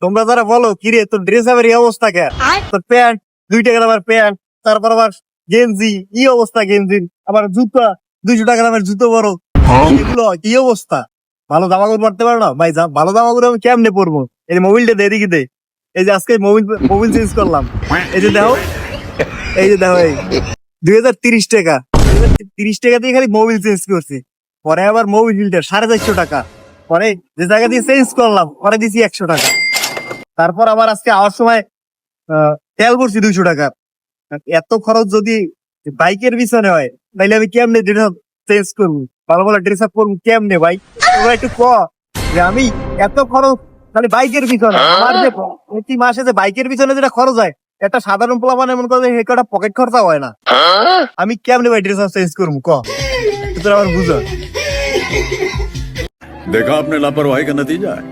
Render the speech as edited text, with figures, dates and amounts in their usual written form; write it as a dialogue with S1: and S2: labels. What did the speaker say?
S1: তোমরা যারা বলো কিরে তোর ড্রেস আপের এই অবস্থা কে, তোর প্যান্ট 2 টাকা দামের প্যান্ট, তারপর আবার গেঞ্জি এই অবস্থা গেঞ্জির, আবার জুতা 200 টাকা দামের জুতো বড়, এগুলো কি অবস্থা? ভালো জামা কাপড় পরতে পারো না ভাই? ভালো জামা কাপড় আমি কেমনে পরবো? এই যে মোবাইলটা দে এদিকে দে। এই যে আজকে মোবাইল চেঞ্জ করলাম। এই যে দেখো, এই যে দেখো, এই 2030 টাকা, 2030 টাকা দিয়ে খালি মোবাইল চেঞ্জ করছি। পরে আবার মোবাইল ফিল্টার 450 টাকা। পরে যে জায়গা দিয়ে চেঞ্জ করলাম পরে দিছি 100 টাকা। তারপর আবার আজকে আওয়ার সময় তেল ভরছি 200 টাকা। এত খরচ যদি বাইকের পিছনে হয় তাইলে আমি কেমনে ড্রেস চেঞ্জ করবো, ভালো ভালো ড্রেস আপ করবো কেমনে ভাই? তোমরা একটু যে আমি এত খরচ তাহলে বাইকের পিছনে আমার যে প্রতি মাসে যে বাইকের পিছনে যেটা খরচ হয়, একটা সাধারণ পোলাপান এমন করে যে কটা পকেট খরচা হয় না। আমি কেমনে ভাই ড্রেস আপ চেঞ্জ করবো তোরা আমার বুঝো।
S2: देखा आपने लापरवाही का नतीजा है।